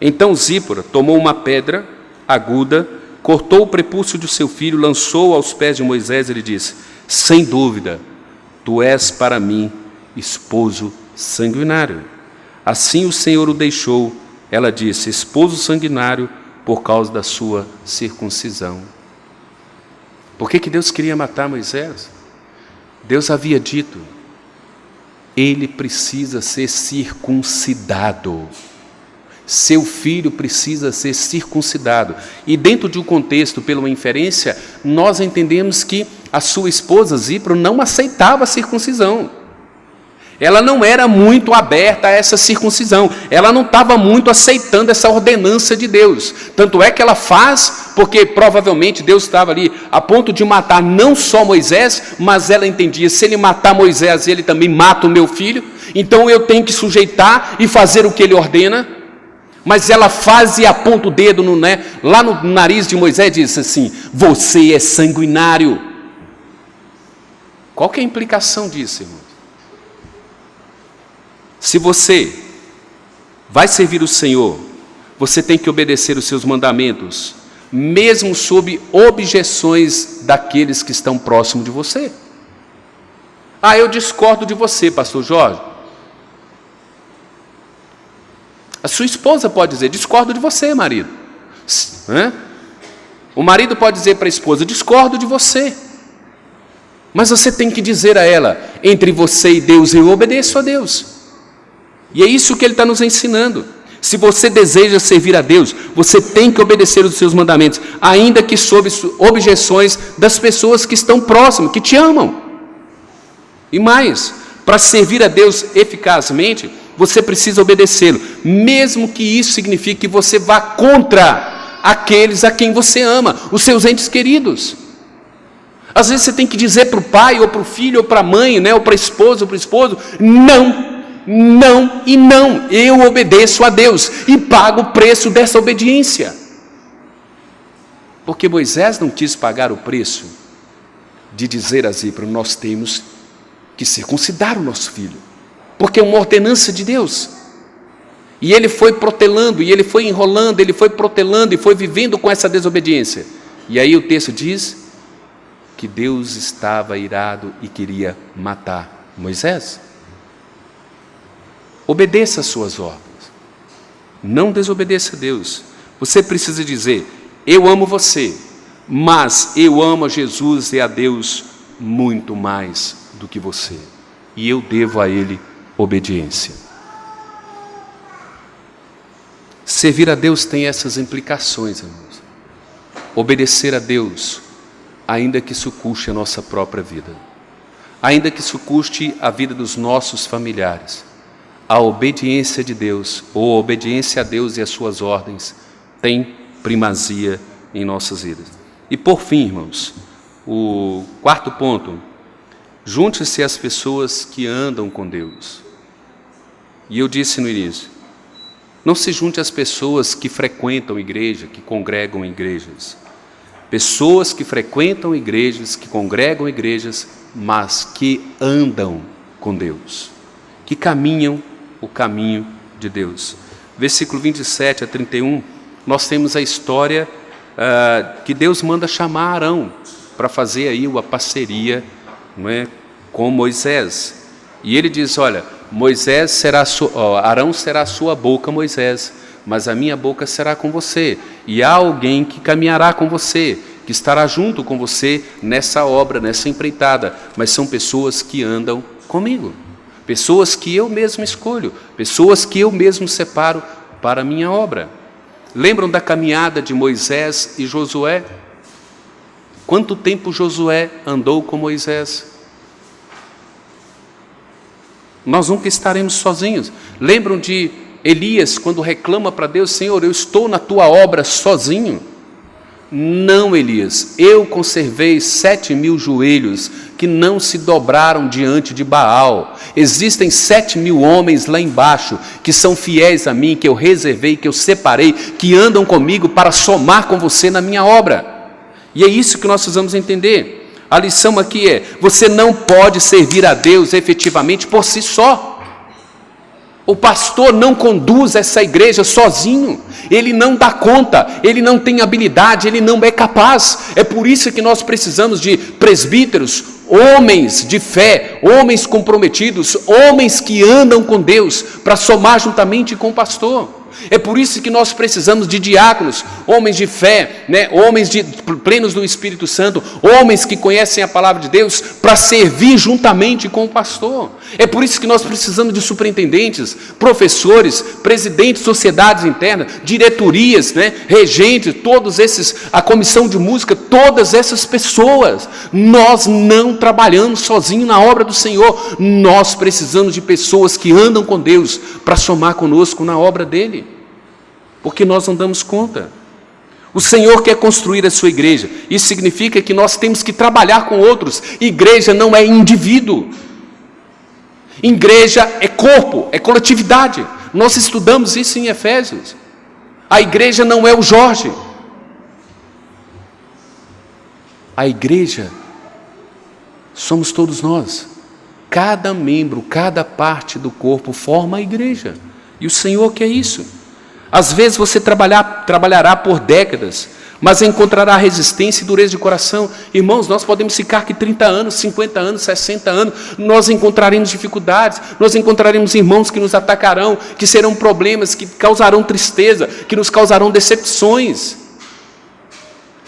então Zípora tomou uma pedra aguda, cortou o prepúcio de seu filho, lançou-o aos pés de Moisés e lhe disse: sem dúvida, tu és para mim esposo sanguinário. Assim o Senhor o deixou. Ela disse: esposo sanguinário, por causa da sua circuncisão. Por que Deus queria matar Moisés? Deus havia dito: ele precisa ser circuncidado. Seu filho precisa ser circuncidado. E dentro de um contexto, pela uma inferência, nós entendemos que a sua esposa Zípora não aceitava a circuncisão. Ela não era muito aberta a essa circuncisão. Ela não estava muito aceitando essa ordenança de Deus. Tanto é que ela faz, porque provavelmente Deus estava ali a ponto de matar não só Moisés, mas ela entendia: se ele matar Moisés, ele também mata o meu filho. Então eu tenho que sujeitar e fazer o que ele ordena. Mas ela faz e aponta o dedo lá no nariz de Moisés e diz assim: você é sanguinário. Qual que é a implicação disso, irmão? Se você vai servir o Senhor, você tem que obedecer os seus mandamentos, mesmo sob objeções daqueles que estão próximos de você. Ah, eu discordo de você, pastor Jorge. A sua esposa pode dizer: discordo de você, marido. O marido pode dizer para a esposa: discordo de você. Mas você tem que dizer a ela: entre você e Deus, eu obedeço a Deus. E é isso que ele está nos ensinando. Se você deseja servir a Deus, você tem que obedecer os seus mandamentos, ainda que sob objeções das pessoas que estão próximas, que te amam. E mais, para servir a Deus eficazmente, você precisa obedecê-lo, mesmo que isso signifique que você vá contra aqueles a quem você ama, os seus entes queridos. Às vezes você tem que dizer para o pai, ou para o filho, ou para a mãe, né, ou para a esposa, ou para o esposo: não, não e não, eu obedeço a Deus e pago o preço dessa obediência. Porque Moisés não quis pagar o preço de dizer a Zípora: nós temos que circuncidar o nosso filho, porque é uma ordenança de Deus. E ele foi protelando, e ele foi enrolando, ele foi protelando e foi vivendo com essa desobediência. E aí o texto diz que Deus estava irado e queria matar Moisés. Obedeça às suas ordens, não desobedeça a Deus. Você precisa dizer: eu amo você, mas eu amo a Jesus e a Deus muito mais do que você, e eu devo a Ele obediência. Servir a Deus tem essas implicações, irmãos. Obedecer a Deus, ainda que isso custe a nossa própria vida, ainda que isso custe a vida dos nossos familiares. A obediência de Deus, ou a obediência a Deus e às suas ordens, tem primazia em nossas vidas. E por fim, irmãos, o quarto ponto: junte-se às pessoas que andam com Deus. E eu disse no início, não se junte às pessoas que frequentam igreja, que congregam em igrejas. Pessoas que frequentam igrejas, que congregam igrejas, mas que andam com Deus, que caminham o caminho de Deus. Versículo 27 a 31, nós temos a história que Deus manda chamar Arão para fazer aí uma parceria, não é, com Moisés. E ele diz: olha, Moisés será Arão será a sua boca, Moisés, mas a minha boca será com você. E há alguém que caminhará com você, que estará junto com você nessa obra, nessa empreitada, mas são pessoas que andam comigo, pessoas que eu mesmo escolho, pessoas que eu mesmo separo para a minha obra. Lembram da caminhada de Moisés e Josué? Quanto tempo Josué andou com Moisés? Nós nunca estaremos sozinhos. Lembram de Elias, quando reclama para Deus: Senhor, eu estou na tua obra sozinho? Não, Elias, eu conservei 7.000 joelhos que não se dobraram diante de Baal. Existem 7.000 homens lá embaixo que são fiéis a mim, que eu reservei, que eu separei, que andam comigo para somar com você na minha obra. E é isso que nós precisamos entender. A lição aqui é: você não pode servir a Deus efetivamente por si só. O pastor não conduz essa igreja sozinho, ele não dá conta, ele não tem habilidade, ele não é capaz. É por isso que nós precisamos de presbíteros, homens de fé, homens comprometidos, homens que andam com Deus, para somar juntamente com o pastor. É por isso que nós precisamos de diáconos, homens de fé, né? Homens plenos do Espírito Santo, homens que conhecem a palavra de Deus, para servir juntamente com o pastor. É por isso que nós precisamos de superintendentes, professores, presidentes de sociedades internas, diretorias, né? Regentes, todos esses, a comissão de música, todas essas pessoas. Nós não trabalhamos sozinhos na obra do Senhor, nós precisamos de pessoas que andam com Deus, para somar conosco na obra dele, porque nós não damos conta. O Senhor quer construir a sua igreja, isso significa que nós temos que trabalhar com outros. Igreja não é indivíduo, igreja é corpo, é coletividade. Nós estudamos isso em Efésios. A igreja não é o Jorge, a igreja somos todos nós. Cada membro, cada parte do corpo forma a igreja, e o Senhor quer isso. Às vezes você trabalhará por décadas, mas encontrará resistência e dureza de coração. Irmãos, nós podemos ficar aqui 30 anos, 50 anos, 60 anos, nós encontraremos dificuldades, nós encontraremos irmãos que nos atacarão, que serão problemas, que causarão tristeza, que nos causarão decepções.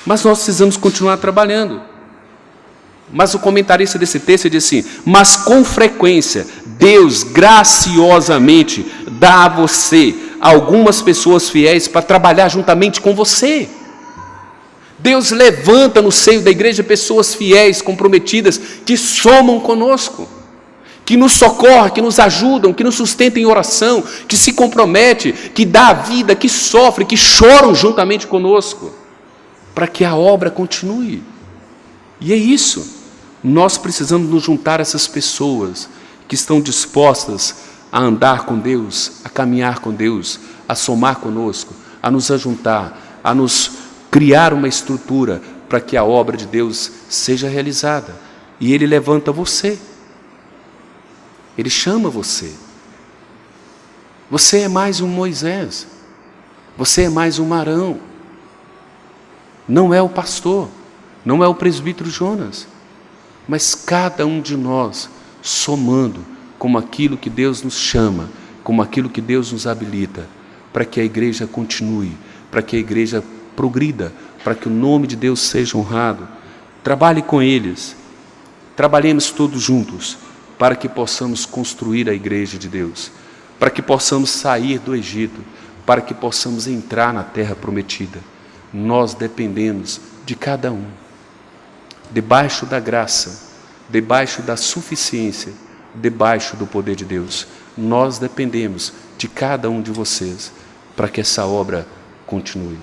Mas nós precisamos continuar trabalhando. Mas o comentarista desse texto diz assim: mas com frequência Deus graciosamente dá a você algumas pessoas fiéis para trabalhar juntamente com você. Deus levanta no seio da igreja pessoas fiéis, comprometidas, que somam conosco, que nos socorrem, que nos ajudam, que nos sustentam em oração, que se compromete, que dá a vida, que sofre, que choram juntamente conosco, para que a obra continue. E é isso. Nós precisamos nos juntar a essas pessoas que estão dispostas a andar com Deus, a caminhar com Deus, a somar conosco, a nos ajuntar, a nos criar uma estrutura para que a obra de Deus seja realizada. E Ele levanta você. Ele chama você. Você é mais um Moisés. Você é mais um Arão. Não é o pastor, não é o presbítero Jonas, mas cada um de nós somando como aquilo que Deus nos chama, como aquilo que Deus nos habilita, para que a igreja continue, para que a igreja progrida, para que o nome de Deus seja honrado. Trabalhe com eles, trabalhemos todos juntos, para que possamos construir a igreja de Deus, para que possamos sair do Egito, para que possamos entrar na terra prometida. Nós dependemos de cada um, debaixo da graça, debaixo da suficiência, debaixo do poder de Deus. Nós dependemos de cada um de vocês para que essa obra continue.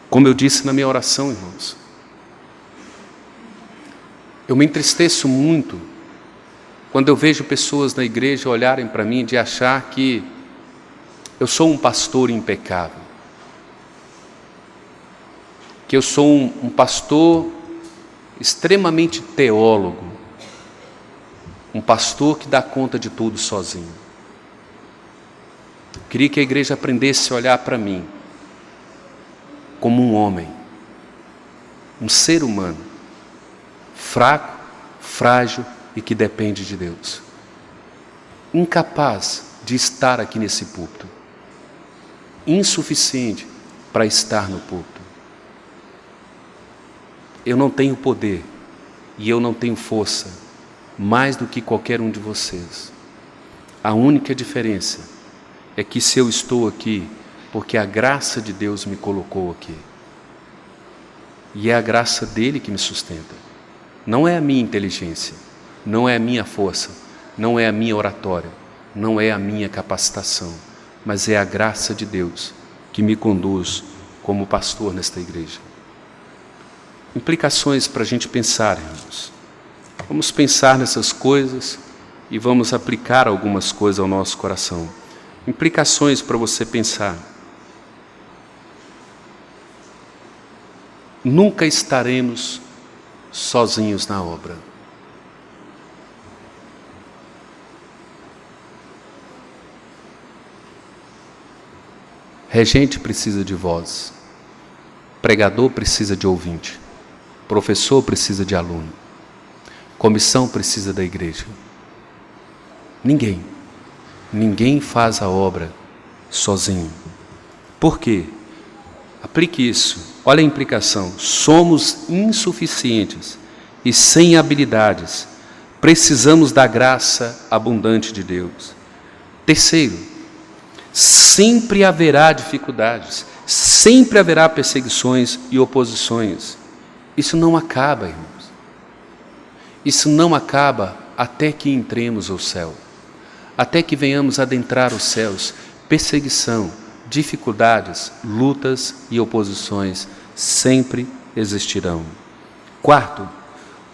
Como eu disse na minha oração, irmãos, eu me entristeço muito quando eu vejo pessoas na igreja olharem para mim de achar que eu sou um pastor impecável, que eu sou um pastor extremamente teólogo, um pastor que dá conta de tudo sozinho. Eu queria que a igreja aprendesse a olhar para mim como um homem, um ser humano, fraco, frágil e que depende de Deus, incapaz de estar aqui nesse púlpito, insuficiente para estar no púlpito. Eu não tenho poder e eu não tenho força mais do que qualquer um de vocês. A única diferença é que se eu estou aqui, porque a graça de Deus me colocou aqui. E é a graça dele que me sustenta. Não é a minha inteligência, não é a minha força, não é a minha oratória, não é a minha capacitação, mas é a graça de Deus que me conduz como pastor nesta igreja. Implicações para a gente pensar, irmãos. Vamos pensar nessas coisas e vamos aplicar algumas coisas ao nosso coração. Implicações para você pensar. Nunca estaremos sozinhos na obra. Regente precisa de voz. Pregador precisa de ouvinte. Professor precisa de aluno. Comissão precisa da igreja. Ninguém faz a obra sozinho. Por quê? Aplique isso. Olha a implicação. Somos insuficientes e sem habilidades. Precisamos da graça abundante de Deus. Terceiro, sempre haverá dificuldades, sempre haverá perseguições e oposições. Isso não acaba, irmãos. Isso não acaba até que entremos ao céu, até que venhamos adentrar os céus. Perseguição, dificuldades, lutas e oposições sempre existirão. Quarto,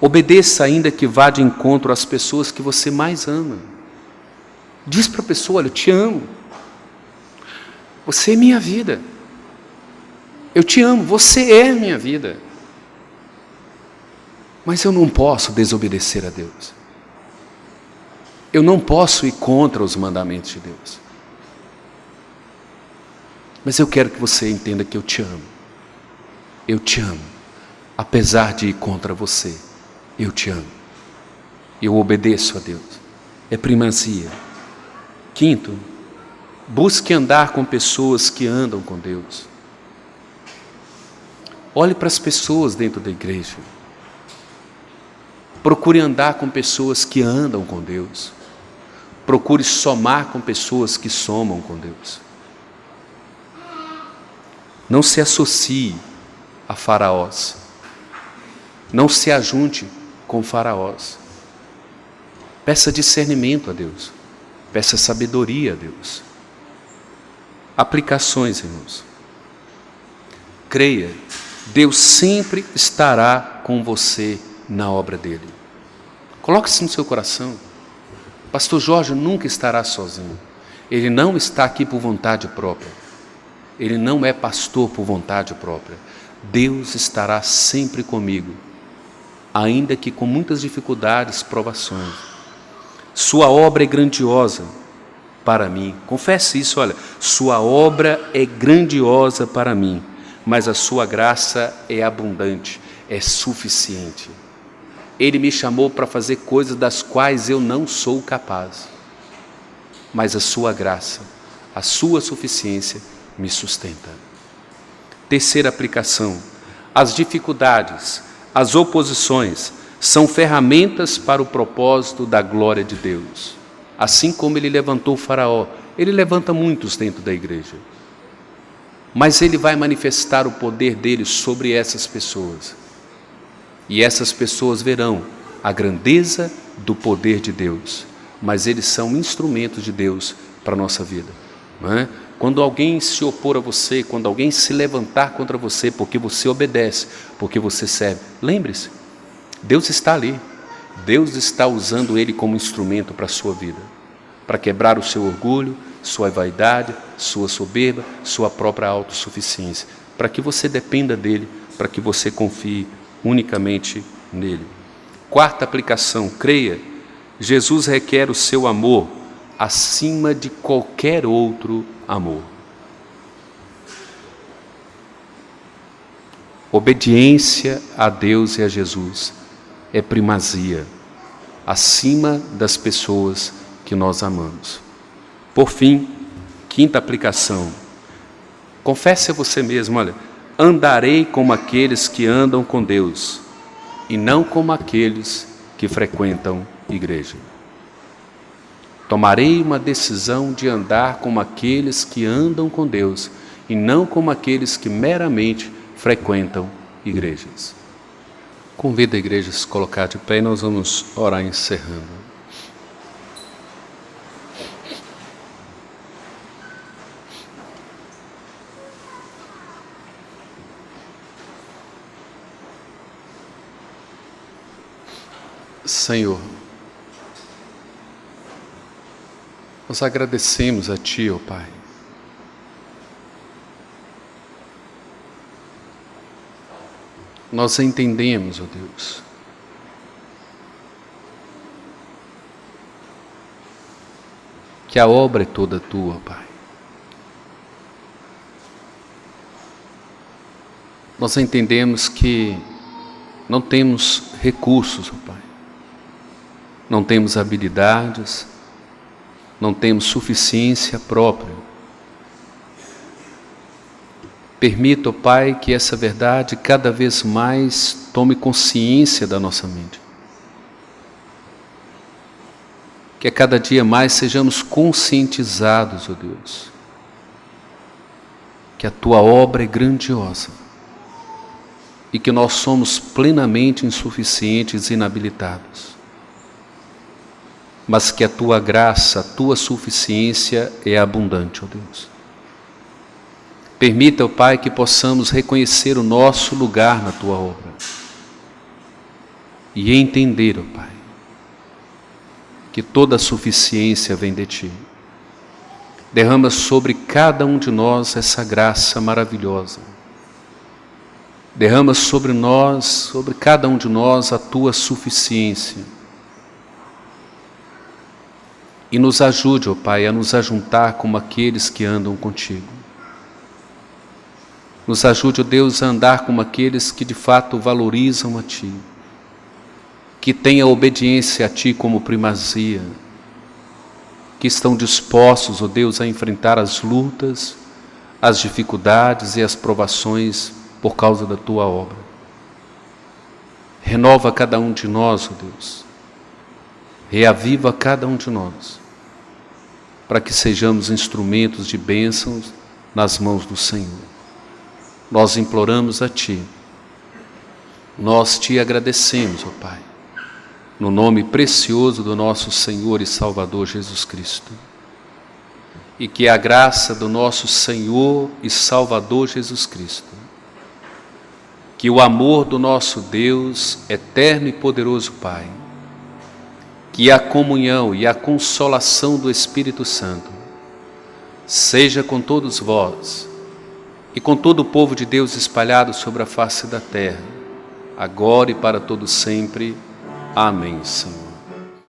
obedeça ainda que vá de encontro às pessoas que você mais ama. Diz para a pessoa: olha, eu te amo. Você é minha vida. Eu te amo, você é minha vida. Mas eu não posso desobedecer a Deus. Eu não posso ir contra os mandamentos de Deus. Mas eu quero que você entenda que eu te amo. Eu te amo. Apesar de ir contra você, eu te amo. Eu obedeço a Deus. É primazia. Quinto, busque andar com pessoas que andam com Deus. Olhe para as pessoas dentro da igreja. Procure andar com pessoas que andam com Deus. Procure somar com pessoas que somam com Deus. Não se associe a faraós. Não se ajunte com faraós. Peça discernimento a Deus. Peça sabedoria a Deus. Aplicações, irmãos. Creia, Deus sempre estará com você na obra dele. Coloque-se no seu coração. Pastor Jorge nunca estará sozinho. Ele não está aqui por vontade própria. Ele não é pastor por vontade própria. Deus estará sempre comigo, ainda que com muitas dificuldades, provações. Sua obra é grandiosa para mim. Confesse isso, olha. Sua obra é grandiosa para mim, mas a sua graça é abundante, é suficiente. Ele me chamou para fazer coisas das quais eu não sou capaz, mas a sua graça, a sua suficiência me sustenta. Terceira aplicação: as dificuldades, as oposições são ferramentas para o propósito da glória de Deus. Assim como ele levantou o faraó, ele levanta muitos dentro da igreja. Mas ele vai manifestar o poder dele sobre essas pessoas. E essas pessoas verão a grandeza do poder de Deus. Mas eles são instrumentos de Deus para a nossa vida. Não é? Quando alguém se opor a você, quando alguém se levantar contra você, porque você obedece, porque você serve, lembre-se, Deus está ali. Deus está usando ele como instrumento para a sua vida, para quebrar o seu orgulho, sua vaidade, sua soberba, sua própria autossuficiência, para que você dependa dele, para que você confie unicamente nele. Quarta aplicação: creia, Jesus requer o seu amor acima de qualquer outro amor. Obediência a Deus e a Jesus é primazia acima das pessoas que nós amamos. Por fim, quinta aplicação: confesse a você mesmo, olha, andarei como aqueles que andam com Deus e não como aqueles que frequentam igreja. Tomarei uma decisão de andar como aqueles que andam com Deus e não como aqueles que meramente frequentam igrejas. Convido a igreja a se colocar de pé e nós vamos orar encerrando. Senhor, nós agradecemos a Ti, ó Pai. Nós entendemos, ó Deus, que a obra é toda Tua, Pai. Nós entendemos que não temos recursos, ó Pai. Não temos habilidades, não temos suficiência própria. Permita, ó Pai, que essa verdade cada vez mais tome consciência da nossa mente. Que a cada dia mais sejamos conscientizados, ó Deus, que a Tua obra é grandiosa e que nós somos plenamente insuficientes e inabilitados. Mas que a Tua graça, a Tua suficiência é abundante, ó Deus. Permita, ó Pai, que possamos reconhecer o nosso lugar na Tua obra e entender, ó Pai, que toda a suficiência vem de Ti. Derrama sobre cada um de nós essa graça maravilhosa. Derrama sobre nós, sobre cada um de nós, a Tua suficiência. E nos ajude, ó Pai, a nos ajuntar como aqueles que andam contigo. Nos ajude, ó Deus, a andar como aqueles que de fato valorizam a Ti, que têm a obediência a Ti como primazia, que estão dispostos, ó Deus, a enfrentar as lutas, as dificuldades e as provações por causa da Tua obra. Renova cada um de nós, ó Deus. Reaviva cada um de nós, para que sejamos instrumentos de bênçãos nas mãos do Senhor. Nós imploramos a Ti. Nós Te agradecemos, ó Pai, no nome precioso do nosso Senhor e Salvador Jesus Cristo. E que a graça do nosso Senhor e Salvador Jesus Cristo, que o amor do nosso Deus, eterno e poderoso Pai, que a comunhão e a consolação do Espírito Santo seja com todos vós e com todo o povo de Deus espalhado sobre a face da terra, agora e para todo sempre. Amém, Senhor.